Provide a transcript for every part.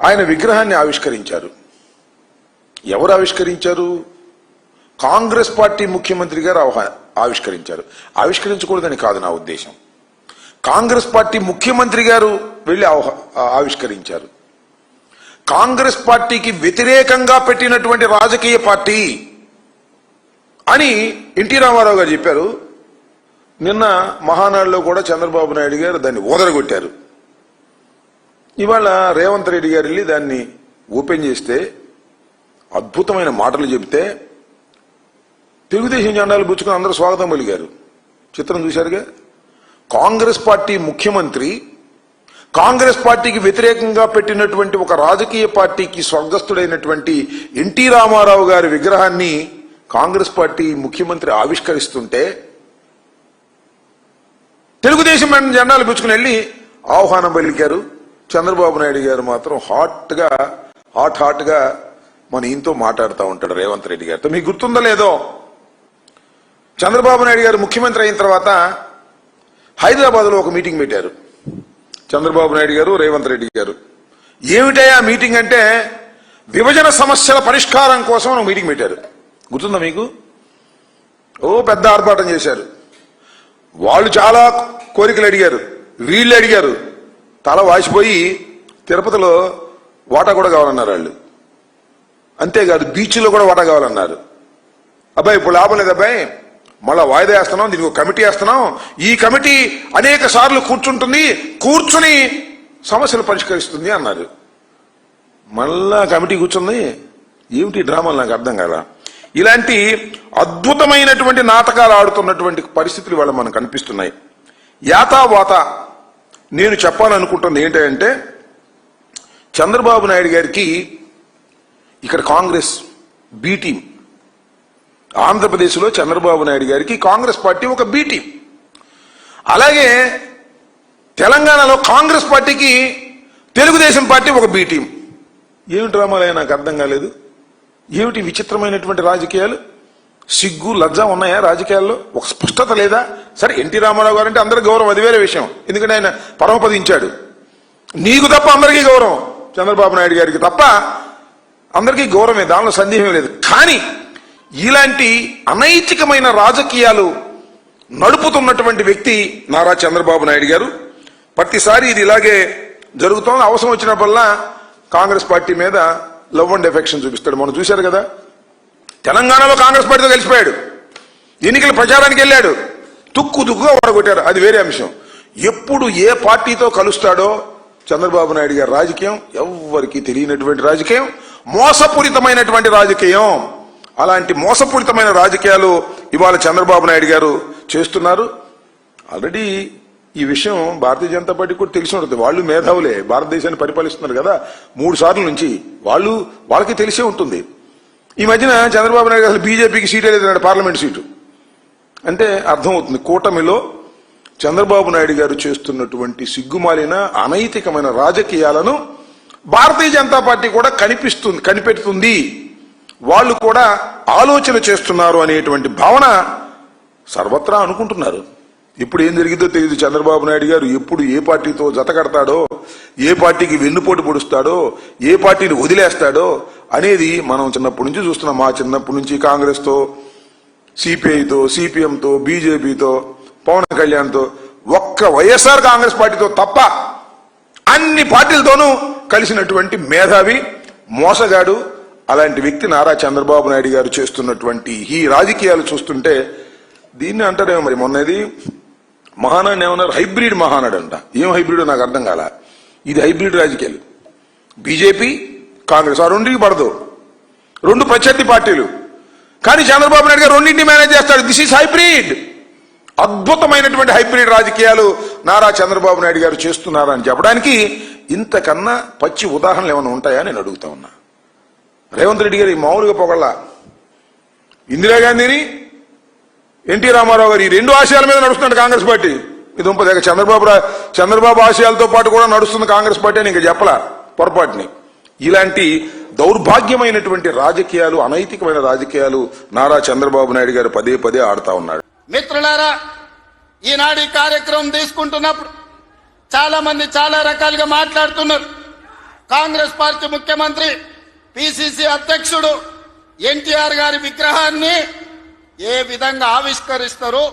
ఆయన విగ్రహాన్ని ఆవిష్కరించారు. ఎవరు ఆవిష్కరించారు? కాంగ్రెస్ పార్టీ ముఖ్యమంత్రి గారు ఆవిష్కరించారు. ఆవిష్కరించకూడదని కాదు నా ఉద్దేశం. కాంగ్రెస్ పార్టీ ముఖ్యమంత్రి గారు వెళ్లి ఆవిష్కరించారు. కాంగ్రెస్ పార్టీకి వ్యతిరేకంగా పెట్టినటువంటి రాజకీయ పార్టీ అని ఎన్టీ రామారావు గారు చెప్పారు. నిన్న మహానాడులో కూడా చంద్రబాబు నాయుడు గారు దాన్ని ఓదరగొట్టారు. ఇవాళ రేవంత్ రెడ్డి గారు వెళ్ళి దాన్ని ఓపెన్ చేస్తే అద్భుతమైన మాటలు చెబితే తెలుగుదేశం జెండాలు పుచ్చుకుని అందరూ స్వాగతం పలికారు. చిత్రం చూశారుగా. కాంగ్రెస్ పార్టీ ముఖ్యమంత్రి కాంగ్రెస్ పార్టీకి వ్యతిరేకంగా పెట్టినటువంటి ఒక రాజకీయ పార్టీకి స్వర్గస్థుడైనటువంటి ఎన్టీ రామారావు గారి విగ్రహాన్ని కాంగ్రెస్ పార్టీ ముఖ్యమంత్రి ఆవిష్కరిస్తుంటే తెలుగుదేశం జెండాలు పుచ్చుకుని వెళ్ళి ఆహ్వానం పలికారు. చంద్రబాబు నాయుడు గారు మాత్రం హాట్ గా మన ఈయనతో మాట్లాడుతూ ఉంటాడు రేవంత్ రెడ్డి గారితో. మీకు గుర్తుందో లేదో, చంద్రబాబు నాయుడు గారు ముఖ్యమంత్రి అయిన తర్వాత హైదరాబాద్ లో ఒక మీటింగ్ పెట్టారు చంద్రబాబు నాయుడు గారు, రేవంత్ రెడ్డి గారు. ఏమిటయా మీటింగ్ అంటే విభజన సమస్యల పరిష్కారం కోసం ఒక మీటింగ్ పెట్టారు. గుర్తుందా మీకు? పెద్ద ఆర్భాటం చేశారు. వాళ్ళు చాలా కోరికలు అడిగారు, వీళ్ళు అడిగారు. తల వాసిపోయి తిరుపతిలో వాటా కూడా కావాలన్నారు వాళ్ళు. అంతేకాదు బీచ్లో కూడా వాటా కావాలన్నారు. అబ్బాయి ఇప్పుడు లాభం లేదు అబ్బాయి, మళ్ళా వాయిదా వేస్తున్నాం, దీనికి ఒక కమిటీ వేస్తున్నాం. ఈ కమిటీ అనేక సార్లు కూర్చుని సమస్యలు పరిష్కరిస్తుంది అన్నారు. మళ్ళా కమిటీ కూర్చుంది. ఏమిటి డ్రామాలు నాకు అర్థం కాదా. ఇలాంటి అద్భుతమైనటువంటి నాటకాలు ఆడుతున్నటువంటి పరిస్థితులు ఇవాళ మనకు కనిపిస్తున్నాయి. యాతావాత నేను చెప్పాలనుకుంటుంది ఏంటంటే, చంద్రబాబు నాయుడు గారికి ఇక్కడ కాంగ్రెస్ బి టీం, ఆంధ్రప్రదేశ్లో చంద్రబాబు నాయుడు గారికి కాంగ్రెస్ పార్టీ ఒక బి టీం. అలాగే తెలంగాణలో కాంగ్రెస్ పార్టీకి తెలుగుదేశం పార్టీ ఒక బి టీం. ఏమిటి డ్రామాలే నాకు అర్థం కాలేదు. ఏమిటి విచిత్రమైనటువంటి రాజకీయాలు? సిగ్గు లజ్జ ఉన్నాయా రాజకీయాల్లో? ఒక స్పష్టత లేదా? సరే, ఎన్టీ రామారావు గారు అంటే అందరికి గౌరవం, అది వేరే విషయం. ఎందుకంటే ఆయన పరమపదించాడు. నీకు తప్ప అందరికీ గౌరవం, చంద్రబాబు నాయుడు గారికి తప్ప అందరికీ గౌరవమే, దానిలో సందేహం లేదు. కానీ ఇలాంటి అనైతికమైన రాజకీయాలు నడుపుతున్నటువంటి వ్యక్తి నారా చంద్రబాబు నాయుడు గారు. ప్రతిసారి ఇది ఇలాగే జరుగుతోంది. అవసరం వచ్చినప్పుడల్లా కాంగ్రెస్ పార్టీ మీద లవ్ అండ్ ఎఫెక్షన్ చూపిస్తాడు. మనం చూశారు కదా, తెలంగాణలో కాంగ్రెస్ పార్టీతో కలిసిపోయాడు, ఎన్నికల ప్రచారానికి వెళ్ళాడు, తుక్కుగా ఓడగొట్టారు, అది వేరే అంశం. ఎప్పుడు ఏ పార్టీతో కలుస్తాడో చంద్రబాబు నాయుడు గారి రాజకీయం ఎవ్వరికీ తెలియనటువంటి రాజకీయం, మోసపూరితమైనటువంటి రాజకీయం. అలాంటి మోసపూరితమైన రాజకీయాలు ఇవాళ చంద్రబాబు నాయుడు గారు చేస్తున్నారు. ఆల్రెడీ ఈ విషయం భారతీయ జనతా పార్టీ కూడా తెలిసి ఉంటుంది. వాళ్ళు మేధావులే, భారతదేశాన్ని పరిపాలిస్తున్నారు కదా 3 సార్లు నుంచి, వాళ్ళకి తెలిసే ఉంటుంది. ఈ మధ్యన చంద్రబాబు నాయుడు అసలు బీజేపీకి సీటే లేదన్నాడు, పార్లమెంట్ సీటు. అంటే అర్థమవుతుంది కూటమిలో చంద్రబాబు నాయుడు గారు చేస్తున్నటువంటి సిగ్గుమాలిన అనైతికమైన రాజకీయాలను భారతీయ జనతా పార్టీ కూడా కనిపెడుతుంది, వాళ్ళు కూడా ఆలోచన చేస్తున్నారు అనేటువంటి భావన సర్వత్రా అనుకుంటున్నారు. ఇప్పుడు ఏం జరిగిందో తెలియదు. చంద్రబాబు నాయుడు గారు ఎప్పుడు ఏ పార్టీతో జత కడతాడో, ఏ పార్టీకి వెన్నుపోటు పొడుస్తాడో, ఏ పార్టీని వదిలేస్తాడో అనేది మనం చిన్నప్పటి నుంచి చూస్తున్నాం. మా చిన్నప్పటి నుంచి కాంగ్రెస్తో, సిపిఐతో, సిపిఎంతో, బీజేపీతో, పవన్ కళ్యాణ్తో, ఒక్క వైఎస్ఆర్ కాంగ్రెస్ పార్టీతో తప్ప అన్ని పార్టీలతోనూ కలిసినటువంటి మేధావి, మోసగాడు అలాంటి వ్యక్తి నారా చంద్రబాబు నాయుడు గారు చేస్తున్నటువంటి ఈ రాజకీయాలు చూస్తుంటే దీన్ని అంటారేమో. మరి మొన్నది మహానాడు ఏమన్నారు, హైబ్రిడ్ మహానాడు అంట. ఏం హైబ్రిడ్ నాకు అర్థం కాల. ఇది హైబ్రిడ్ రాజకీయాలు. బీజేపీ, కాంగ్రెస్ ఆ రెండుకి పడదు, 2 ప్రత్యర్థి పార్టీలు. కానీ చంద్రబాబు నాయుడు గారు రెండింటిని మేనేజ్ చేస్తాడు. This is hybrid. అద్భుతమైనటువంటి హైబ్రిడ్ రాజకీయాలు నారా చంద్రబాబు నాయుడు గారు చేస్తున్నారని చెప్పడానికి ఇంతకన్నా పచ్చి ఉదాహరణలు ఏమైనా ఉంటాయా నేను అడుగుతా ఉన్నా. రేవంత్ రెడ్డి గారు మామూలుగా పొగళ్ళ, ఇందిరాగాంధీని, ఎన్టీ రామారావు గారు ఈ 2 ఆశయాల మీద నడుస్తున్నాడు కాంగ్రెస్ పార్టీ. ఇది ఉంపదేక చంద్రబాబు ఆశయాలతో పాటు కూడా నడుస్తుంది కాంగ్రెస్ పార్టీ అని ఇంకా చెప్పలా పొరపాటుని. ఇలాంటి దౌర్భాగ్యమైనటువంటి రాజకీయాలు, అనైతికమైన రాజకీయాలు నారా చంద్రబాబు నాయుడు గారు పదే ఆడుతా ఉన్నాడు. మిత్రులారా, ఈనాడు ఈ కార్యక్రమం తీసుకుంటున్నప్పుడు చాలా మంది చాలా రకాలుగా మాట్లాడుతున్నారు. కాంగ్రెస్ పార్టీ ముఖ్యమంత్రి పిసిసి అధ్యక్షుడు ఎన్టీఆర్ గారి విగ్రహాన్ని ఏ విధంగా ఆవిష్కరిస్తారు,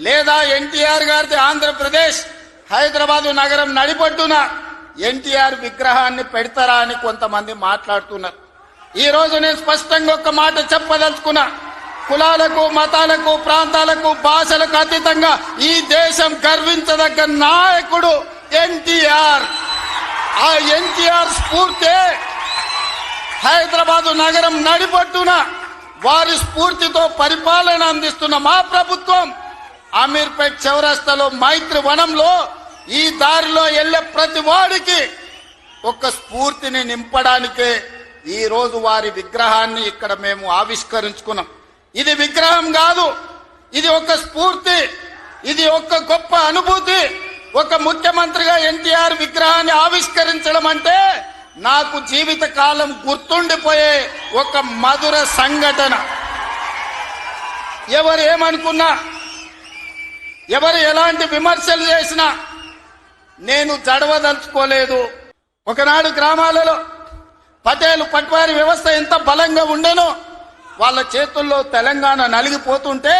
లేదా ఎన్టీఆర్ గారిది ఆంధ్రప్రదేశ్ హైదరాబాదు నగరం నడిపొడ్డున ఎన్టీఆర్ విగ్రహాన్ని పెడతారా అని కొంతమంది మాట్లాడుతున్నారు. ఈ రోజు నేను స్పష్టంగా ఒక మాట చెప్పదలుచుకున్నా. కులాలకు, మతాలకు, ప్రాంతాలకు, భాషలకు అతీతంగా ఈ దేశం గర్వించదగ్గ నాయకుడు ఎన్టీఆర్. ఆ ఎన్టీఆర్ స్ఫూర్తి హైదరాబాదు నగరం నడిపొట్టున వారి స్ఫూర్తితో పరిపాలన అందిస్తున్న మా ప్రభుత్వం అమీర్పేట్ చౌరస్తాలో మైత్రి వనంలో ఈ దారిలో వెళ్లే ప్రతి వాడికి ఒక స్ఫూర్తిని నింపడానికే ఈ రోజు వారి విగ్రహాన్ని ఇక్కడ మేము ఆవిష్కరించుకున్నాం. ఇది విగ్రహం కాదు, ఇది ఒక స్ఫూర్తి, ఇది ఒక గొప్ప అనుభూతి. ఒక ముఖ్యమంత్రిగా ఎన్టీఆర్ విగ్రహాన్ని ఆవిష్కరించడం అంటే నాకు జీవిత కాలం గుర్తుండిపోయే ఒక మధుర సంఘటన. ఎవరు ఏమనుకున్నా, ఎవరు ఎలాంటి విమర్శలు చేసినా నేను జడవదలుచుకోలేదు. ఒకనాడు గ్రామాలలో పటేలు పట్వారీ వ్యవస్థ ఎంత బలంగా ఉండేనో వాళ్ళ చేతుల్లో తెలంగాణ నలిగిపోతుంటే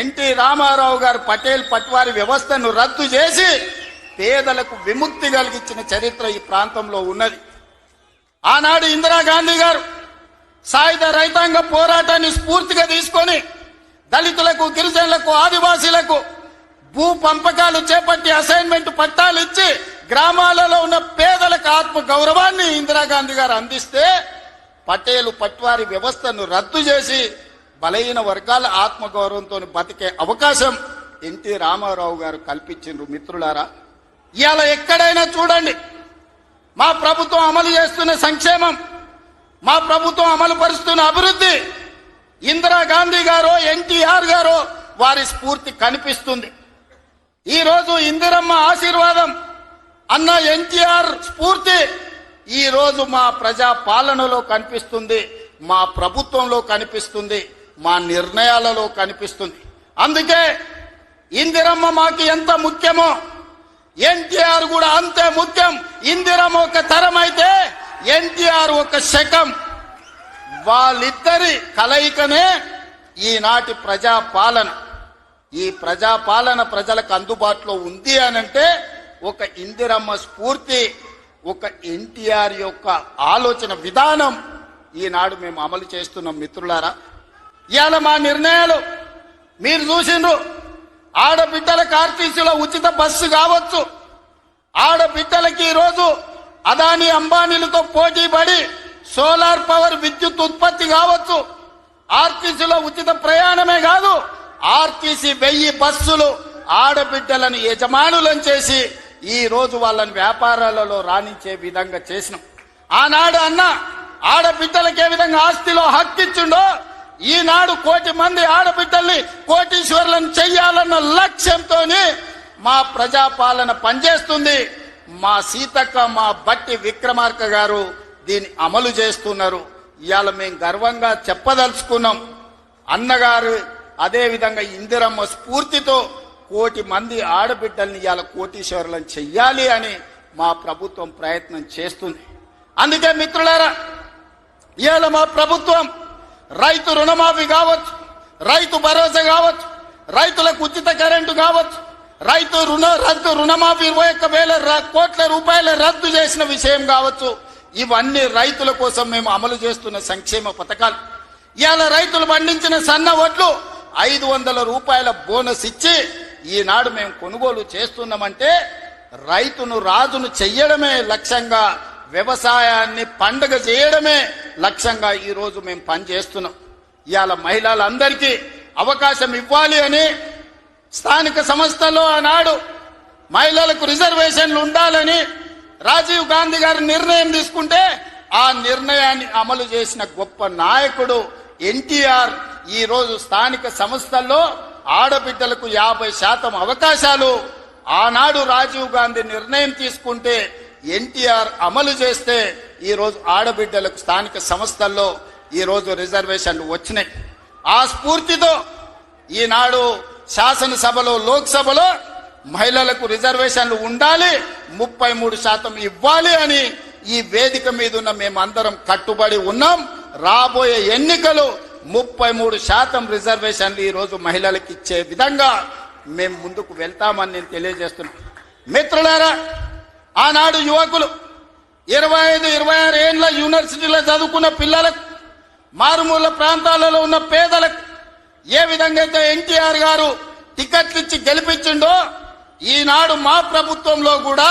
ఎన్టీ రామారావు గారు పటేల్ పట్వారీ వ్యవస్థను రద్దు చేసి పేదలకు విముక్తి కలిగించిన చరిత్ర ఈ ప్రాంతంలో ఉన్నది. ఆనాడు ఇందిరాగాంధీ గారు సాయుధ రైతాంగ పోరాటాన్ని స్ఫూర్తిగా తీసుకొని దళితులకు, గిరిజనులకు, ఆదివాసీలకు భూ పంపకాలు చేపట్టి అసైన్మెంట్ పట్టాలు ఇచ్చి గ్రామాలలో ఉన్న పేదలకు ఆత్మ గౌరవాన్ని ఇందిరాగాంధీ గారు అందిస్తే పటేలు పట్వారీ వ్యవస్థను రద్దు చేసి బలహీన వర్గాల ఆత్మగౌరవంతో బతికే అవకాశం ఎన్టీ రామారావు గారు కల్పించారు. మిత్రులారా, ఇవాళ ఎక్కడైనా చూడండి మా ప్రభుత్వం అమలు చేస్తున్న సంక్షేమం, మా ప్రభుత్వం అమలు పరుస్తున్న అభివృద్ధి ఇందిరాగాంధీ గారో ఎన్టీఆర్ గారో వారి స్ఫూర్తి కనిపిస్తుంది. ఈ రోజు ఇందిరమ్మ ఆశీర్వాదం అన్న ఎన్టీఆర్ స్ఫూర్తి ఈ రోజు మా ప్రజా పాలనలో కనిపిస్తుంది, మా ప్రభుత్వంలో కనిపిస్తుంది, మా నిర్ణయాలలో కనిపిస్తుంది. అందుకే ఇందిరమ్మ మాకు ఎంత ముఖ్యమో ఎన్టీఆర్ కూడా అంతే ముఖ్యం. ఇందిరమ్మ ఒక తరం అయితే ఎన్టీఆర్ ఒక శకం. వాళ్ళిద్దరి కలయికనే ఈనాటి ప్రజాపాలన. ఈ ప్రజాపాలన ప్రజలకు అందుబాటులో ఉంది అనంటే ఒక ఇందిరమ్మ స్ఫూర్తి, ఒక ఎన్టీఆర్ యొక్క ఆలోచన విధానం ఈనాడు మేము అమలు చేస్తున్నాం. మిత్రులారా, ఇవాళ మా నిర్ణయాలు మీరు చూసిండ్రు. ఆడబిడ్డలకు ఆర్టీసీలో ఉచిత బస్సు కావచ్చు, ఆడబిడ్డలకి ఈరోజు అదానీ అంబానీలతో పోటీ పడి సోలార్ పవర్ విద్యుత్ ఉత్పత్తి కావచ్చు, ఆర్టీసీలో ఉచిత ప్రయాణమే కాదు, ఆర్టీసీ 1000 బస్సులు ఆడబిడ్డలను యజమానులను చేసి ఈ రోజు వాళ్ళని వ్యాపారాలలో రాణించే విధంగా చేసినాం. ఆనాడు అన్న ఆడబిడ్డలకు ఏ విధంగా ఆస్తిలో హక్కిచ్చిండో ఈనాడు 1 కోటి మంది ఆడబిడ్డల్ని కోటీశ్వరులను చెయ్యాలన్న లక్ష్యంతో మా ప్రజాపాలన పనిచేస్తుంది. మా సీతక్క, మా బట్టి విక్రమార్క గారు దీన్ని అమలు చేస్తున్నారు. ఇవాళ మేము గర్వంగా చెప్పదలుచుకున్నాం, అన్నగారు అదే విధంగా ఇందిరమ్మ స్ఫూర్తితో 1 కోటి మంది ఆడబిడ్డల్ని ఇవాళ కోటీశ్వరులను చెయ్యాలి అని మా ప్రభుత్వం ప్రయత్నం చేస్తుంది. అందుకే మిత్రులారా, ఇవాళ మా ప్రభుత్వం రైతు రుణమాఫీ కావచ్చు, రైతు భరోసా కావచ్చు, రైతులకు ఉచిత కరెంటు కావచ్చు, రైతు రుణమాఫీ 21,000 కోట్ల రూపాయల రద్దు చేసిన విషయం కావచ్చు, ఇవన్నీ రైతుల కోసం మేము అమలు చేస్తున్న సంక్షేమ పథకాలు. ఇవాళ రైతులు పండించిన సన్న వడ్లు 500 రూపాయల బోనస్ ఇచ్చి ఈనాడు మేము కొనుగోలు చేస్తున్నామంటే రైతును రాజును చెయ్యడమే లక్ష్యంగా, వ్యవసాయాన్ని పండుగ చేయడమే లక్ష్యంగా ఈ రోజు మేము పనిచేస్తున్నాం. ఇవాళ మహిళలందరికీ అవకాశం ఇవ్వాలి అని స్థానిక సంస్థల్లో ఆనాడు మహిళలకు రిజర్వేషన్లు ఉండాలని రాజీవ్ గాంధీ గారు నిర్ణయం తీసుకుంటే ఆ నిర్ణయాన్ని అమలు చేసిన గొప్ప నాయకుడు ఎన్టీఆర్. ఈ రోజు స్థానిక సంస్థల్లో ఆడబిడ్డలకు 50% అవకాశాలు ఆనాడు రాజీవ్ గాంధీ నిర్ణయం తీసుకుంటే ఎన్టీఆర్ అమలు చేస్తే ఈ రోజు ఆడబిడ్డలకు స్థానిక సంస్థల్లో ఈ రోజు రిజర్వేషన్లు వచ్చినాయి. ఆ స్ఫూర్తితో ఈనాడు శాసనసభలో, లోక్సభలో మహిళలకు రిజర్వేషన్లు ఉండాలి, 33% ఇవ్వాలి అని ఈ వేదిక మీద ఉన్న మేమందరం కట్టుబడి ఉన్నాం. రాబోయే ఎన్నికలు 33% రిజర్వేషన్లు ఈ రోజు మహిళలకు ఇచ్చే విధంగా మేము ముందుకు వెళ్తామని నేను తెలియజేస్తున్నాను. మిత్రులారా, ఆనాడు యువకులు 25-26 ఏళ్ల యూనివర్సిటీలో చదువుకున్న పిల్లలకు, మారుమూల ప్రాంతాలలో ఉన్న పేదలకు ఏ విధంగా అయితే ఎన్టీఆర్ గారు టికెట్లు ఇచ్చి గెలిపించిండో, ఈనాడు మా ప్రభుత్వంలో కూడా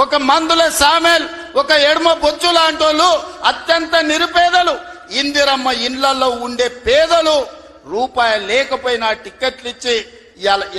ఒక మందుల సామెల్, ఒక ఎడమ బొచ్చు లాంటోళ్ళు, అత్యంత నిరుపేదలు, ఇందిరమ్మ ఇండ్లలో ఉండే పేదలు రూపాయి లేకపోయినా టికెట్లు ఇచ్చి